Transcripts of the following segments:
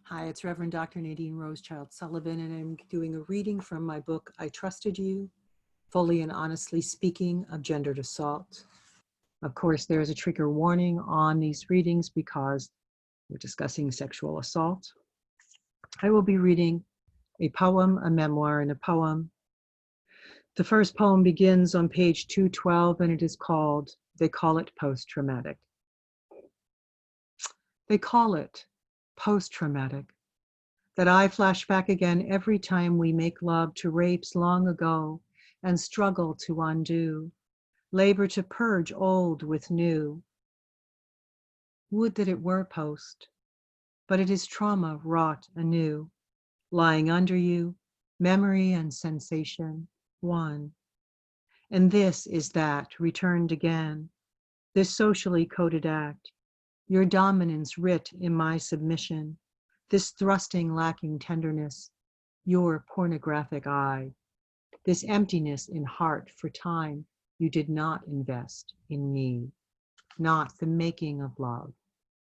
Hi, it's Reverend Dr. Nadine Rosechild-Sullivan, and I'm doing a reading from my book, I Trusted You, Fully and Honestly Speaking of Gendered Assault. Of course, there is a trigger warning on these readings because we're discussing sexual assault. I will be reading a poem, a memoir, and a poem. The first poem begins on page 212, and it is called, They Call It Post-Traumatic. They call it post-traumatic. That I flash back again every time we make love to rapes long ago and struggle to undo, labor to purge old with new. Would that it were post, but it is trauma wrought anew, lying under you, memory and sensation, one. And this is that returned again, this socially coded act, your dominance writ in my submission, this thrusting lacking tenderness, your pornographic eye, this emptiness in heart for time you did not invest in me, not the making of love,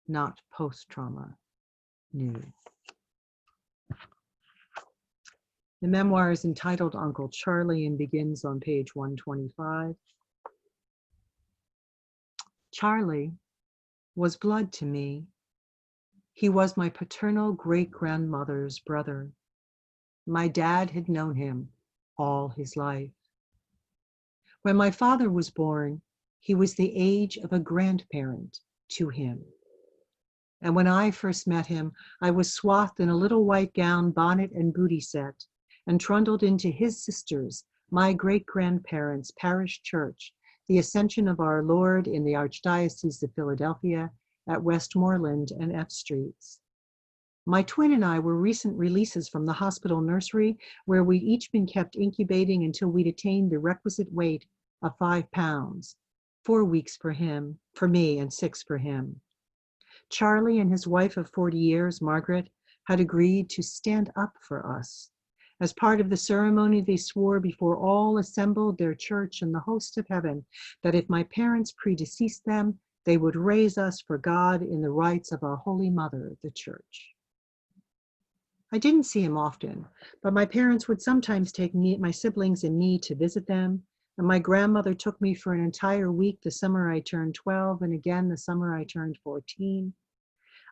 not post-trauma new. The memoir is entitled Uncle Charlie and begins on page 125. Charlie was blood to me. He was my paternal great-grandmother's brother. My dad had known him all his life. When my father was born, he was the age of a grandparent to him. And when I first met him, I was swathed in a little white gown, bonnet, and booty set, and trundled into his sister's, my great-grandparents' parish church, the Ascension of Our Lord in the Archdiocese of Philadelphia at Westmoreland and F Streets. My twin and I were recent releases from the hospital nursery where we'd each been kept incubating until we'd attained the requisite weight of 5 pounds, 4 weeks for him, for me, and 6 for him. Charlie and his wife of 40 years, Margaret, had agreed to stand up for us. As part of the ceremony, they swore before all assembled their church and the host of heaven that if my parents predeceased them, they would raise us for God in the rights of our Holy Mother, the Church. I didn't see him often, but my parents would sometimes take my siblings and me to visit them, and my grandmother took me for an entire week the summer I turned 12 and again the summer I turned 14.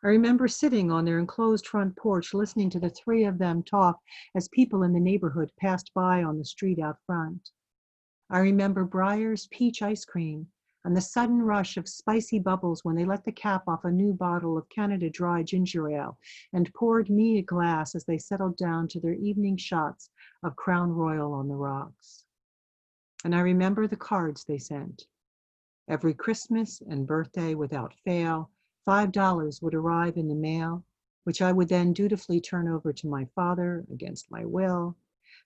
I remember sitting on their enclosed front porch listening to the three of them talk as people in the neighborhood passed by on the street out front. I remember Breyer's peach ice cream and the sudden rush of spicy bubbles when they let the cap off a new bottle of Canada Dry ginger ale and poured me a glass as they settled down to their evening shots of Crown Royal on the rocks. And I remember the cards they sent. Every Christmas and birthday without fail, $5 would arrive in the mail, which I would then dutifully turn over to my father against my will,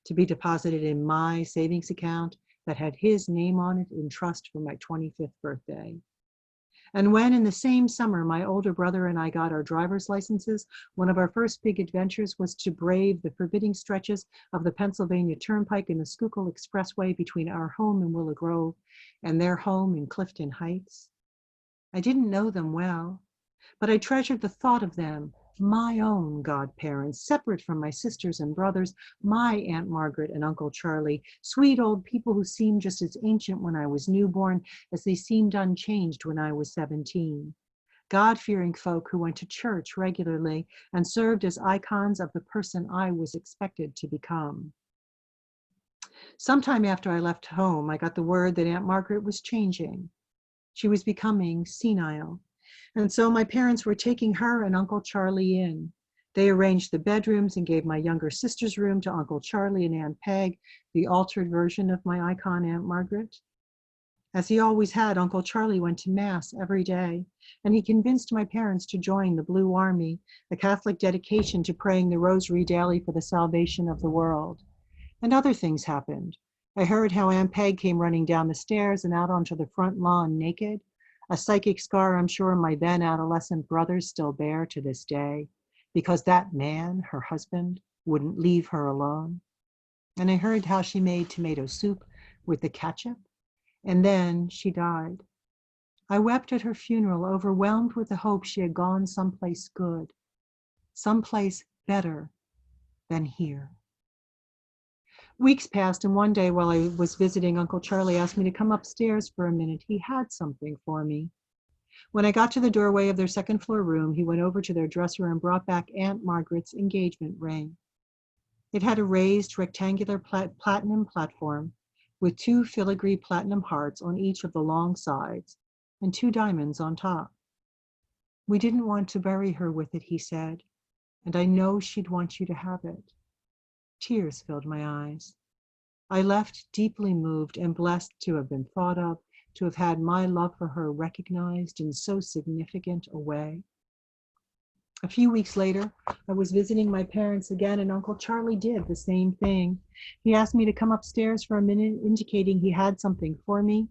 to be deposited in my savings account that had his name on it in trust for my 25th birthday. And when in the same summer my older brother and I got our driver's licenses, one of our first big adventures was to brave the forbidding stretches of the Pennsylvania Turnpike and the Schuylkill Expressway between our home in Willow Grove and their home in Clifton Heights. I didn't know them well, but I treasured the thought of them, my own godparents, separate from my sisters and brothers, my Aunt Margaret and Uncle Charlie, sweet old people who seemed just as ancient when I was newborn as they seemed unchanged when I was 17. God-fearing folk who went to church regularly and served as icons of the person I was expected to become. Sometime after I left home, I got the word that Aunt Margaret was changing. She was becoming senile. And so my parents were taking her and Uncle Charlie in. They arranged the bedrooms and gave my younger sister's room to Uncle Charlie and Aunt Peg, the altered version of my icon Aunt Margaret. As he always had, Uncle Charlie went to Mass every day, and he convinced my parents to join the Blue Army, a Catholic dedication to praying the rosary daily for the salvation of the world. And other things happened. I heard how Aunt Peg came running down the stairs and out onto the front lawn naked, a psychic scar I'm sure my then adolescent brothers still bear to this day, because that man, her husband, wouldn't leave her alone. And I heard how she made tomato soup with the ketchup, and then she died. I wept at her funeral, overwhelmed with the hope she had gone someplace good. someplace better than here. Weeks passed, and one day while I was visiting, Uncle Charlie asked me to come upstairs for a minute. He had something for me. When I got to the doorway of their second floor room, he went over to their dresser and brought back Aunt Margaret's engagement ring. It had a raised rectangular platinum platform with 2 filigree platinum hearts on each of the long sides and 2 diamonds on top. "We didn't want to bury her with it," he said, "and I know she'd want you to have it." Tears filled my eyes. I left deeply moved and blessed to have been thought of, to have had my love for her recognized in so significant a way. A few weeks later, I was visiting my parents again, and Uncle Charlie did the same thing. He asked me to come upstairs for a minute, indicating he had something for me.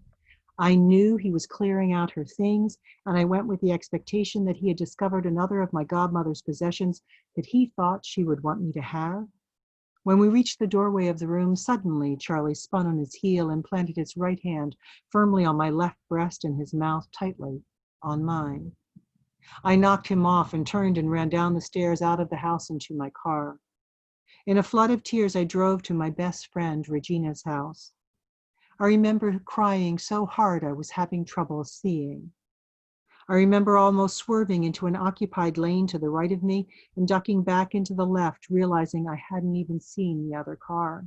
I knew he was clearing out her things, and I went with the expectation that he had discovered another of my godmother's possessions that he thought she would want me to have. When we reached the doorway of the room, suddenly Charlie spun on his heel and planted his right hand firmly on my left breast and his mouth tightly on mine. I knocked him off and turned and ran down the stairs out of the house and to my car. In a flood of tears, I drove to my best friend, Regina's house. I remember crying so hard I was having trouble seeing. I remember almost swerving into an occupied lane to the right of me and ducking back into the left, realizing I hadn't even seen the other car.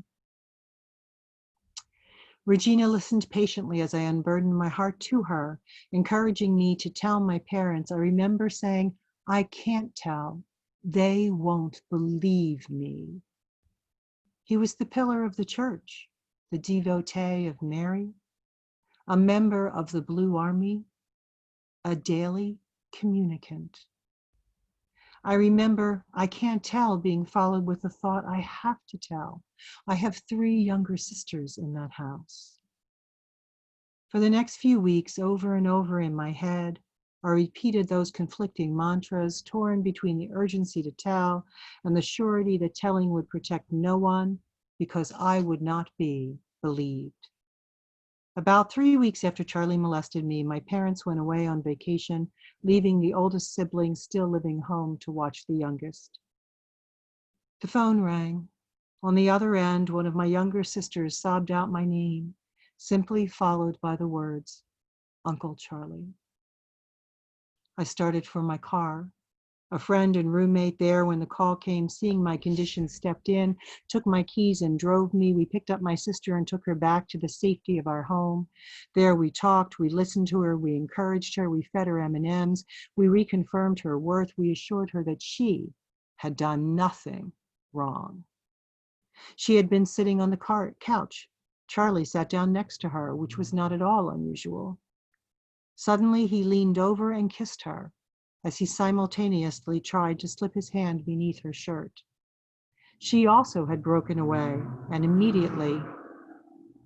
Regina listened patiently as I unburdened my heart to her, encouraging me to tell my parents. I remember saying, "I can't tell. They won't believe me." He was the pillar of the church, the devotee of Mary, a member of the Blue Army, a daily communicant. I remember "I can't tell" being followed with the thought, "I have to tell. I have 3 younger sisters in that house." For the next few weeks, over and over in my head, I repeated those conflicting mantras, torn between the urgency to tell and the surety that telling would protect no one because I would not be believed. About 3 weeks after Charlie molested me, my parents went away on vacation, leaving the oldest sibling still living home to watch the youngest. The phone rang. On the other end, one of my younger sisters sobbed out my name, simply followed by the words, "Uncle Charlie." I started for my car. A friend and roommate there when the call came, seeing my condition, stepped in, took my keys and drove me. We picked up my sister and took her back to the safety of our home. There we talked, we listened to her, we encouraged her, we fed her M&Ms, we reconfirmed her worth, we assured her that she had done nothing wrong. She had been sitting on the couch. Charlie sat down next to her, which was not at all unusual. Suddenly he leaned over and kissed her, as he simultaneously tried to slip his hand beneath her shirt. She also had broken away and immediately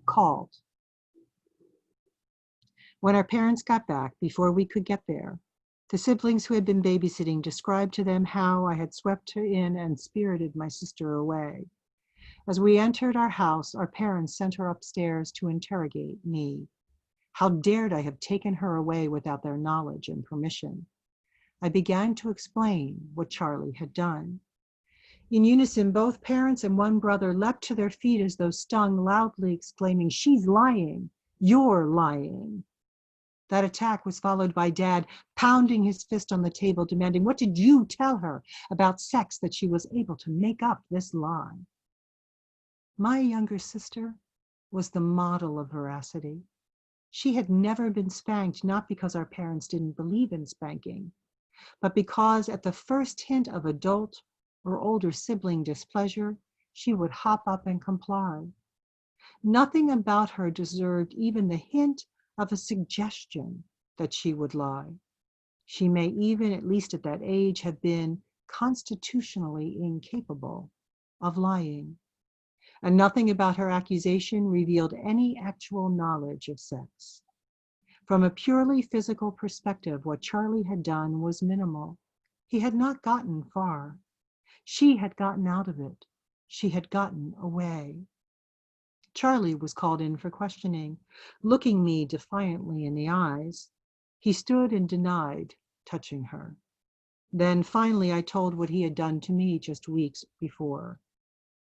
called. When our parents got back, before we could get there, the siblings who had been babysitting described to them how I had swept her in and spirited my sister away. As we entered our house, our parents sent her upstairs to interrogate me. How dared I have taken her away without their knowledge and permission? I began to explain what Charlie had done. In unison, both parents and one brother leapt to their feet as though stung, loudly exclaiming, "She's lying! You're lying!" That attack was followed by Dad pounding his fist on the table, demanding, "What did you tell her about sex that she was able to make up this lie?" My younger sister was the model of veracity. She had never been spanked, not because our parents didn't believe in spanking, but because at the first hint of adult or older sibling displeasure, she would hop up and comply. Nothing about her deserved even the hint of a suggestion that she would lie. She may even, at least at that age, have been constitutionally incapable of lying. And nothing about her accusation revealed any actual knowledge of sex. From a purely physical perspective, what Charlie had done was minimal. He had not gotten far. She had gotten out of it. She had gotten away. Charlie was called in for questioning. Looking me defiantly in the eyes, he stood and denied touching her. Then finally I told what he had done to me just weeks before.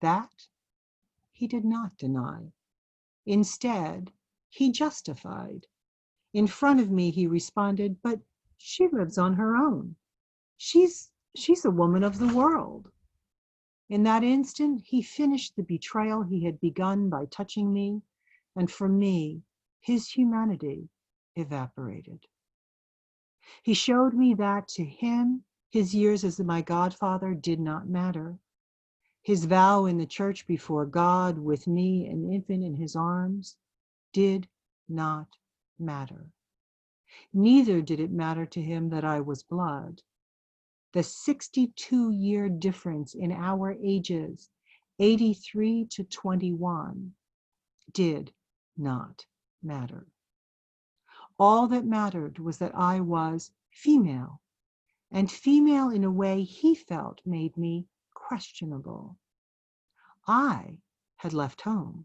That he did not deny. Instead, he justified. In front of me, he responded, "But she lives on her own. She's a woman of the world." In that instant, he finished the betrayal he had begun by touching me, and for me, his humanity evaporated. He showed me that to him, his years as my godfather did not matter. His vow in the church before God, with me, an infant in his arms, did not matter. Neither did it matter to him that I was blood. The 62-year difference in our ages, 83 to 21, did not matter. All that mattered was that I was female, and female in a way he felt made me questionable. I had left home.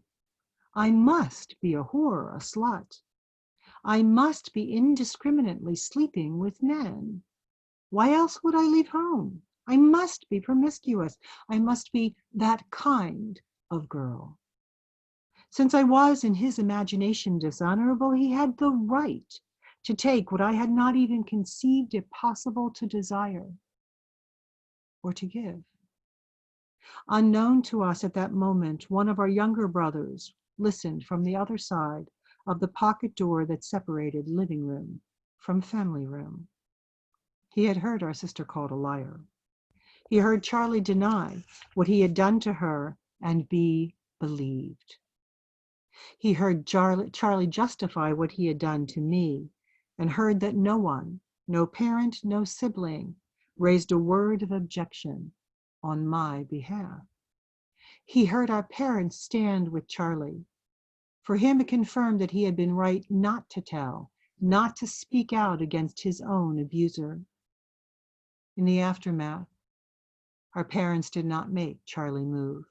I must be a whore, a slut. I must be indiscriminately sleeping with men. Why else would I leave home? I must be promiscuous. I must be that kind of girl. Since I was, in his imagination, dishonorable, he had the right to take what I had not even conceived it possible to desire or to give. Unknown to us at that moment, one of our younger brothers listened from the other side of the pocket door that separated living room from family room. He had heard our sister called a liar. He heard Charlie deny what he had done to her and be believed. He heard Charlie justify what he had done to me, and heard that no one, no parent, no sibling, raised a word of objection on my behalf. He heard our parents stand with Charlie. For him, it confirmed that he had been right not to tell, not to speak out against his own abuser. In the aftermath, our parents did not make Charlie move.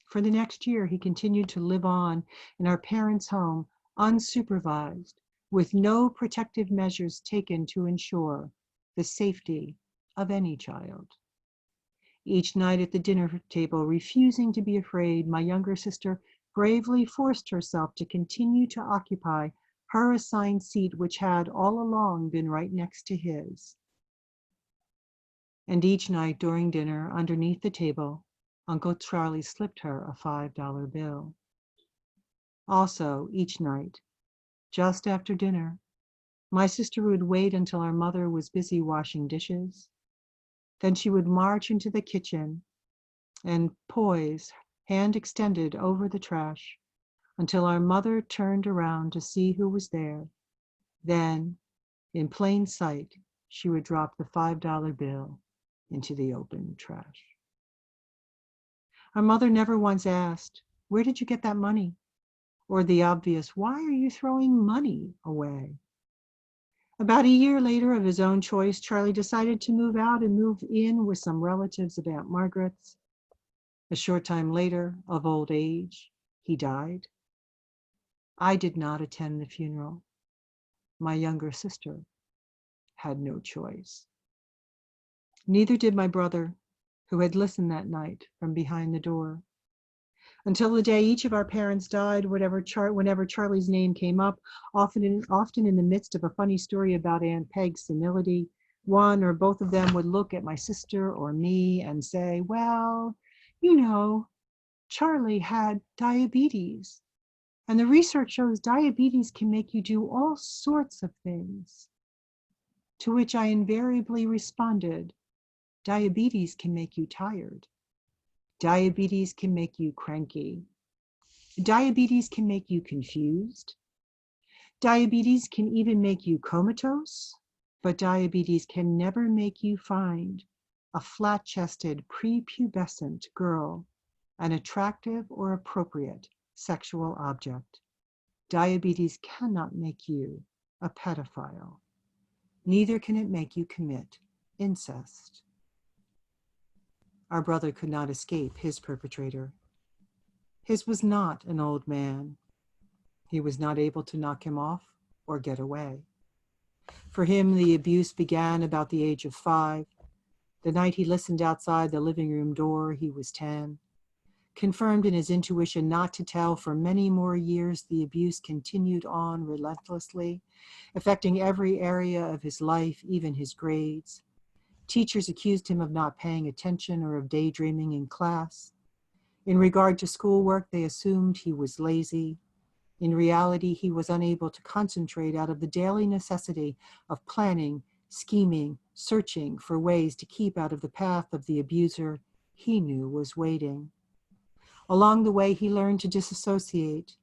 For the next year, he continued to live on in our parents' home, unsupervised, with no protective measures taken to ensure the safety of any child. Each night at the dinner table, refusing to be afraid, my younger sister bravely forced herself to continue to occupy her assigned seat, which had all along been right next to his. And each night during dinner, underneath the table, Uncle Charlie slipped her a $5 bill. Also, each night, just after dinner, my sister would wait until our mother was busy washing dishes. Then she would march into the kitchen and poise, hand extended over the trash, until our mother turned around to see who was there. Then, in plain sight, she would drop the $5 bill into the open trash. Our mother never once asked, "Where did you get that money?" Or the obvious, "Why are you throwing money away?" About a year later, of his own choice, Charlie decided to move out and move in with some relatives of Aunt Margaret's. A short time later, of old age, he died. I did not attend the funeral. My younger sister had no choice. Neither did my brother, who had listened that night from behind the door. Until the day each of our parents died, whenever Charlie's name came up, often in the midst of a funny story about Aunt Peg's senility, one or both of them would look at my sister or me and say, "Well, you know, Charlie had diabetes. And the research shows diabetes can make you do all sorts of things." To which I invariably responded, "Diabetes can make you tired. Diabetes can make you cranky. Diabetes can make you confused. Diabetes can even make you comatose, but diabetes can never make you find a flat-chested, prepubescent girl an attractive or appropriate sexual object. Diabetes cannot make you a pedophile. Neither can it make you commit incest." Our brother could not escape his perpetrator. His was not an old man. He was not able to knock him off or get away. For him, the abuse began about the age of 5. The night he listened outside the living room door, he was 10. Confirmed in his intuition not to tell, for many more years, the abuse continued on relentlessly, affecting every area of his life, even his grades. Teachers accused him of not paying attention or of daydreaming in class. In regard to schoolwork, they assumed he was lazy. In reality, he was unable to concentrate out of the daily necessity of planning, scheming, searching for ways to keep out of the path of the abuser he knew was waiting. Along the way, he learned to disassociate.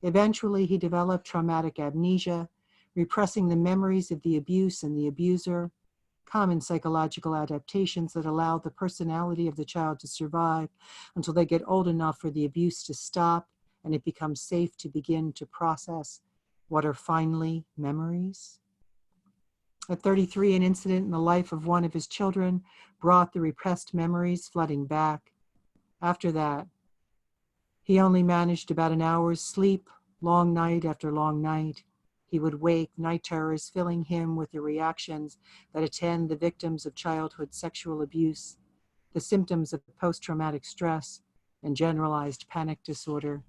Eventually, he developed traumatic amnesia, repressing the memories of the abuse and the abuser, common psychological adaptations that allow the personality of the child to survive until they get old enough for the abuse to stop and it becomes safe to begin to process what are finally memories. At 33, an incident in the life of one of his children brought the repressed memories flooding back. After that, he only managed about an hour's sleep, long night after long night. He would wake, night terrors filling him with the reactions that attend the victims of childhood sexual abuse, the symptoms of post-traumatic stress, and generalized panic disorder.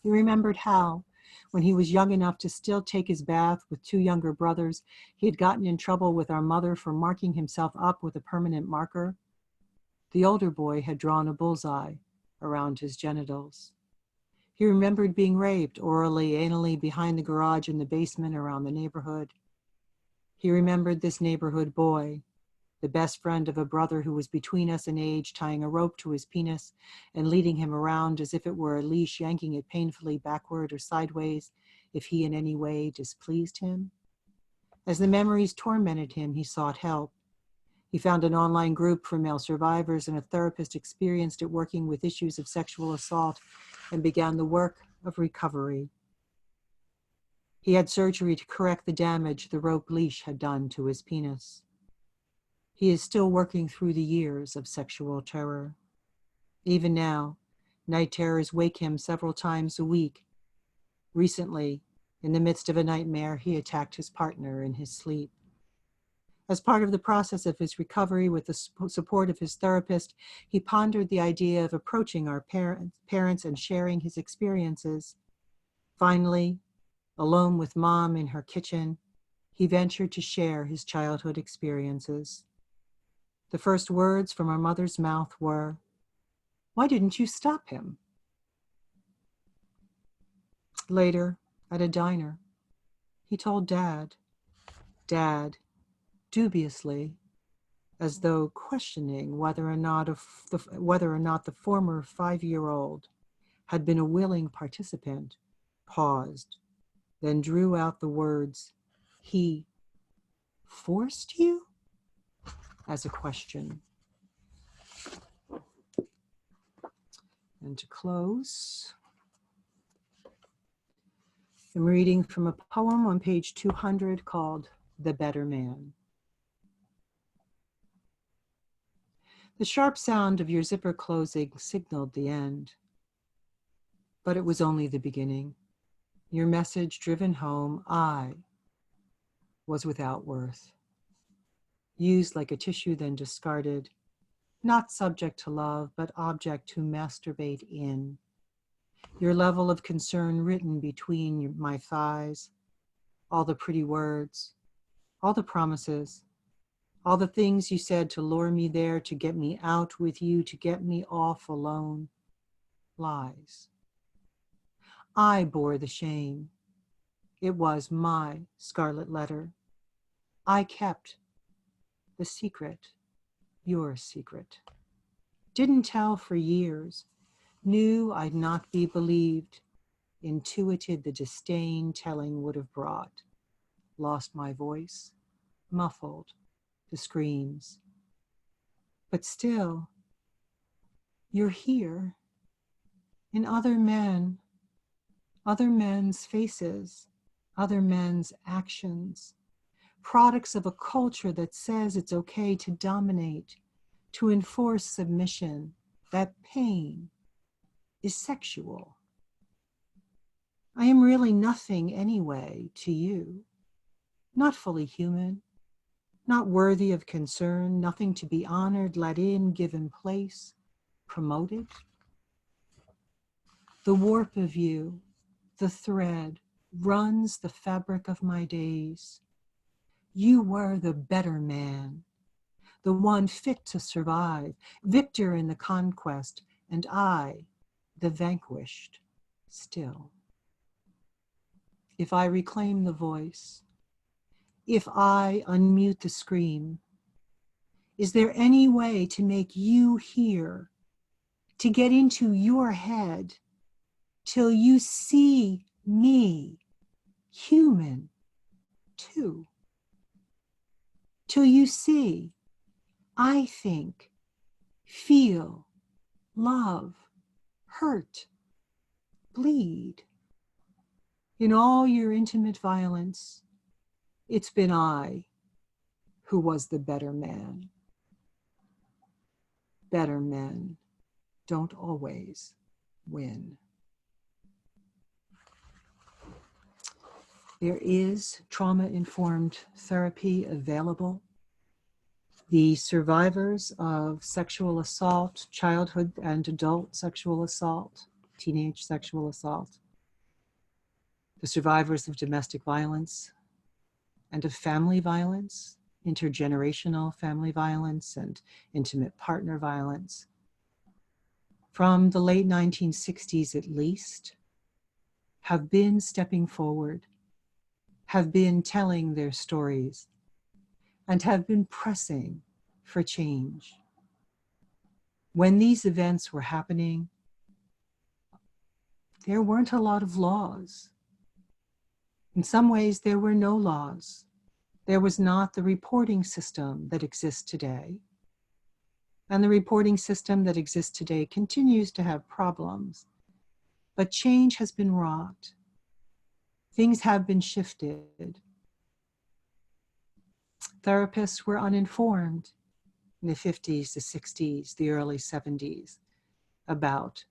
He remembered how, when he was young enough to still take his bath with 2 younger brothers, he had gotten in trouble with our mother for marking himself up with a permanent marker. The older boy had drawn a bullseye around his genitals. He remembered being raped orally, anally behind the garage in the basement around the neighborhood. He remembered this neighborhood boy, the best friend of a brother who was between us in age, tying a rope to his penis and leading him around as if it were a leash, yanking it painfully backward or sideways if he in any way displeased him. As the memories tormented him, he sought help. He found an online group for male survivors and a therapist experienced at working with issues of sexual assault and began the work of recovery. He had surgery to correct the damage the rope leash had done to his penis. He is still working through the years of sexual terror. Even now, night terrors wake him several times a week. Recently, in the midst of a nightmare, he attacked his partner in his sleep. As part of the process of his recovery with the support of his therapist, he pondered the idea of approaching our parents and sharing his experiences. Finally, alone with Mom in her kitchen, he ventured to share his childhood experiences. The first words from our mother's mouth were, "Why didn't you stop him?" Later, at a diner, he told Dad, dubiously, as though questioning whether or not the former 5-year-old had been a willing participant, paused, then drew out the words, "He forced you?" as a question. And to close, I'm reading from a poem on page 200 called "The Better Man." The sharp sound of your zipper closing signaled the end, but it was only the beginning. Your message driven home, I was without worth, used like a tissue then discarded, not subject to love, but object to masturbate in. Your level of concern written between my thighs, all the pretty words, all the promises, all the things you said to lure me there, to get me out with you, to get me off alone, lies. I bore the shame. It was my scarlet letter. I kept the secret, your secret. Didn't tell for years, knew I'd not be believed, intuited the disdain telling would have brought. Lost my voice, muffled the screams. But still, you're here, in other men, other men's faces, other men's actions, products of a culture that says it's okay to dominate, to enforce submission, that pain is sexual. I am really nothing anyway to you. not fully human, not worthy of concern, nothing to be honored, let in, given place, promoted. The warp of you, the thread, runs the fabric of my days. You were the better man, the one fit to survive, victor in the conquest, and I, the vanquished, still. If I reclaim the voice, if I unmute the scream, is there any way to make you hear, to get into your head, till you see me, human, too? Till you see, I think, feel, love, hurt, bleed. In all your intimate violence, it's been I who was the better man. Better men don't always win. There is trauma-informed therapy available. The survivors of sexual assault, childhood and adult sexual assault, teenage sexual assault, the survivors of domestic violence and of family violence, intergenerational family violence and intimate partner violence, from the late 1960s at least, have been stepping forward, have been telling their stories, and have been pressing for change. When these events were happening, there weren't a lot of laws. In some ways, there were no laws. There was not the reporting system that exists today. And the reporting system that exists today continues to have problems. But change has been wrought. Things have been shifted. Therapists were uninformed in the 50s, the 60s, the early 70s about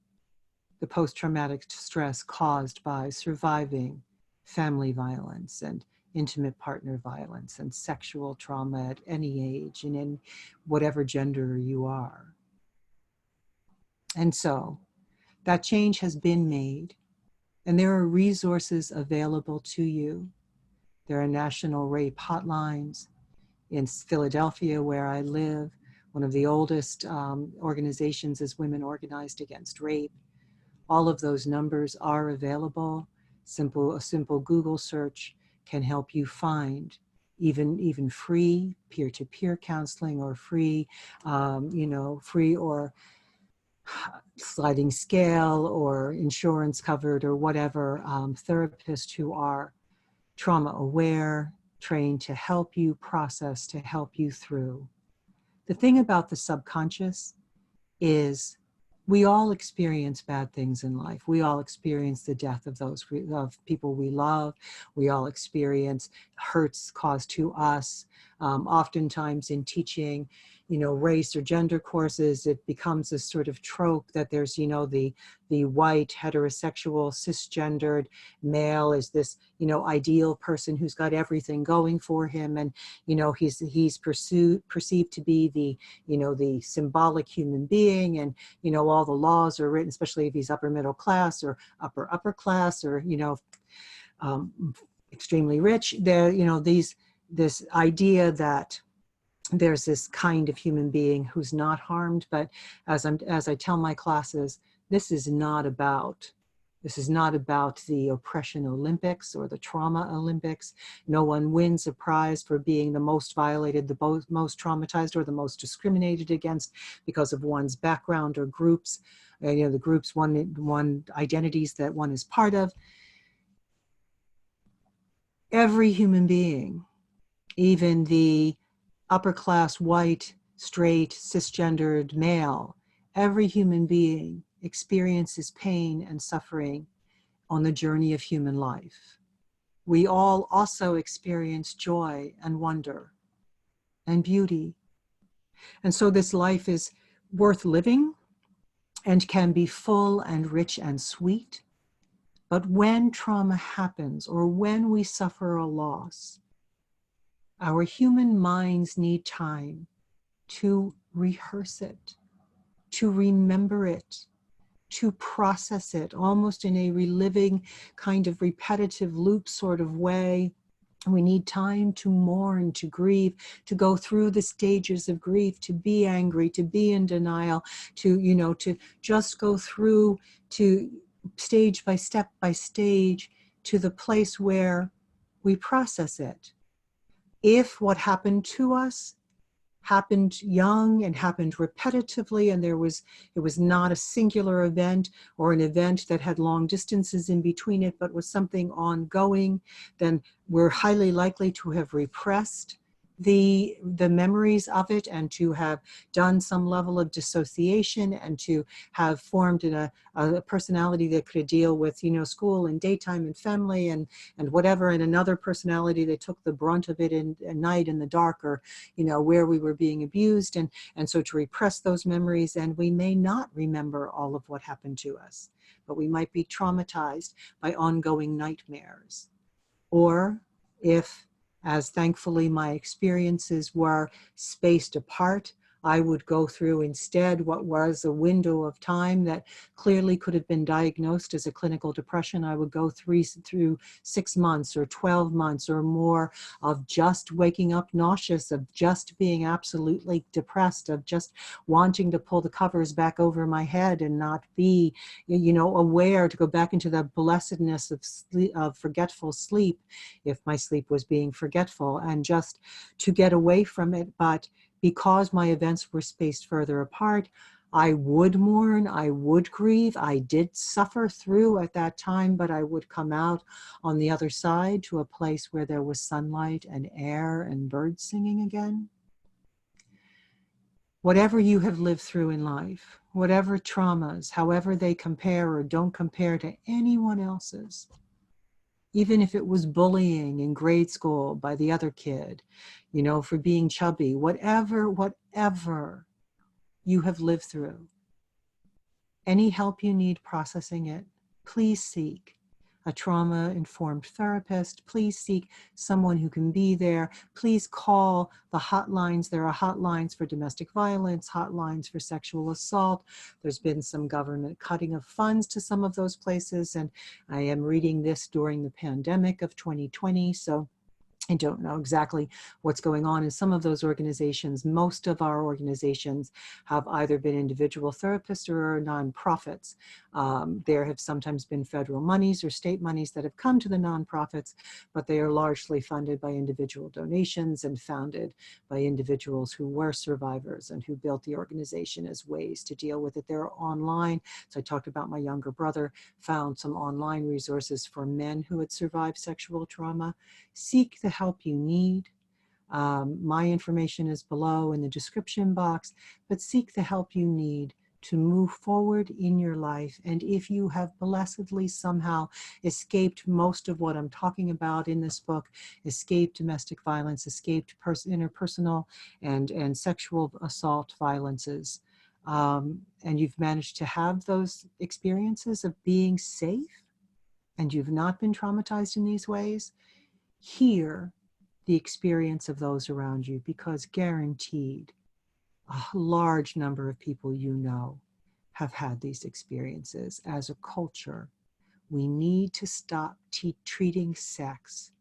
the post-traumatic stress caused by surviving family violence and intimate partner violence and sexual trauma at any age and in whatever gender you are. And so that change has been made, and there are resources available to you. There are national rape hotlines. In Philadelphia, where I live, one of the oldest organizations is Women Organized Against Rape. All of those numbers are available. A simple Google search can help you find even free peer-to-peer counseling or free, free or sliding scale or insurance covered or whatever, therapists who are trauma aware, trained to help you process, to help you through. The thing about the subconscious is we all experience bad things in life. We all experience the death of of people we love. We all experience hurts caused to us. Oftentimes in teaching, race or gender courses, it becomes a sort of trope that there's, the white, heterosexual, cisgendered male is this, ideal person who's got everything going for him. And, he's perceived to be the symbolic human being. And, all the laws are written, especially if he's upper middle class or upper class or, extremely rich. There, this idea that there's this kind of human being who's not harmed. But as I tell my classes, this is not about the oppression Olympics or the trauma Olympics. No one wins a prize for being the most violated, the most traumatized, or the most discriminated against because of one's background or groups, the groups one identities that one is part of. Every human being, even the upper class, white, straight, cisgendered male, every human being experiences pain and suffering on the journey of human life. We all also experience joy and wonder and beauty. And so this life is worth living and can be full and rich and sweet. But when trauma happens or when we suffer a loss, Our human minds need time to rehearse it, to remember it, to process it, almost in a reliving kind of repetitive loop sort of way. We need time to mourn, to grieve, to go through the stages of grief, to be angry, to be in denial, to just go through to stage by stage to the place where we process it. If what happened to us happened young and happened repetitively, and it was not a singular event or an event that had long distances in between it, but was something ongoing, then we're highly likely to have repressed the memories of it, and to have done some level of dissociation, and to have formed a personality that could deal with, school and daytime and family and whatever, and another personality that took the brunt of it at night in the dark, or where we were being abused, and so to repress those memories, and we may not remember all of what happened to us, but we might be traumatized by ongoing nightmares. Or if, as thankfully my experiences were spaced apart, I would go through instead what was a window of time that clearly could have been diagnosed as a clinical depression. I would go through 6 months or 12 months or more of just waking up nauseous, of just being absolutely depressed, of just wanting to pull the covers back over my head and not be, aware, to go back into the blessedness of sleep, of forgetful sleep, if my sleep was being forgetful, and just to get away from it. But because my events were spaced further apart, I would mourn, I would grieve, I did suffer through at that time, but I would come out on the other side to a place where there was sunlight and air and birds singing again. Whatever you have lived through in life, whatever traumas, however they compare or don't compare to anyone else's, even if it was bullying in grade school by the other kid, for being chubby, whatever you have lived through, any help you need processing it, please seek a trauma-informed therapist. Please seek someone who can be there. Please call the hotlines. There are hotlines for domestic violence, hotlines for sexual assault. There's been some government cutting of funds to some of those places, and I am reading this during the pandemic of 2020, so I don't know exactly what's going on in some of those organizations. Most of our organizations have either been individual therapists or nonprofits. There have sometimes been federal monies or state monies that have come to the nonprofits, but they are largely funded by individual donations and founded by individuals who were survivors and who built the organization as ways to deal with it. They're online. So I talked about my younger brother, found some online resources for men who had survived sexual trauma. Seek the help you need. My information is below in the description box, but seek the help you need to move forward in your life. And if you have blessedly somehow escaped most of what I'm talking about in this book, escaped domestic violence, escaped interpersonal and sexual assault violences, and you've managed to have those experiences of being safe, and you've not been traumatized in these ways, hear the experience of those around you, because guaranteed a large number of people have had these experiences. As a culture, we need to stop treating sex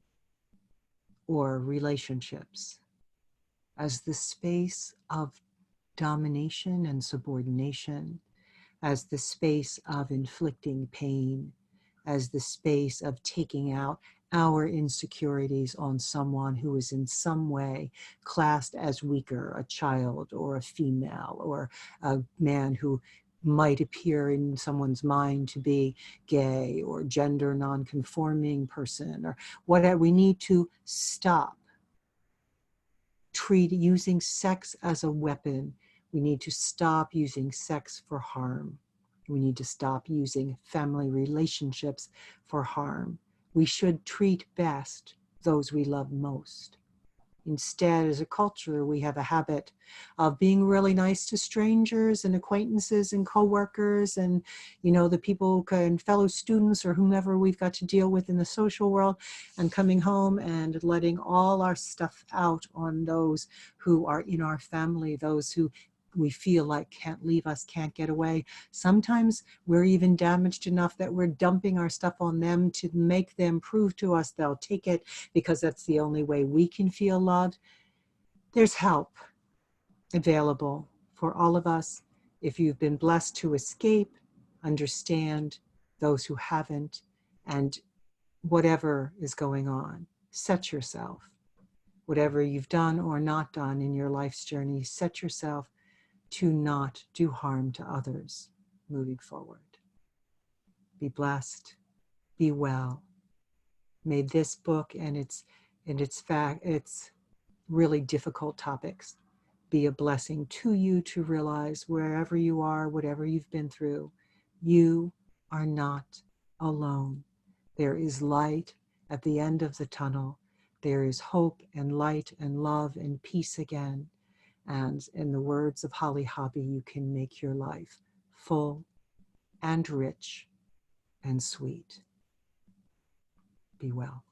or relationships as the space of domination and subordination, as the space of inflicting pain, as the space of taking out our insecurities on someone who is in some way classed as weaker, a child or a female or a man who might appear in someone's mind to be gay or gender non-conforming person or whatever. We need to stop using sex as a weapon. We need to stop using sex for harm. We need to stop using family relationships for harm. We should treat best those we love most. Instead, as a culture, we have a habit of being really nice to strangers and acquaintances and coworkers and, you know, the people and fellow students or whomever we've got to deal with in the social world, and coming home and letting all our stuff out on those who are in our family, those who we feel like can't leave us, can't get away. Sometimes we're even damaged enough that we're dumping our stuff on them to make them prove to us they'll take it because that's the only way we can feel loved. There's help available for all of us. If you've been blessed to escape, understand those who haven't, and whatever is going on, set yourself. Whatever you've done or not done in your life's journey, set yourself to not do harm to others moving forward. Be blessed, be well. May this book and its really difficult topics be a blessing to you to realize wherever you are, whatever you've been through, you are not alone. There is light at the end of the tunnel. There is hope and light and love and peace again. And in the words of Holly Hobbie, you can make your life full and rich and sweet. Be well.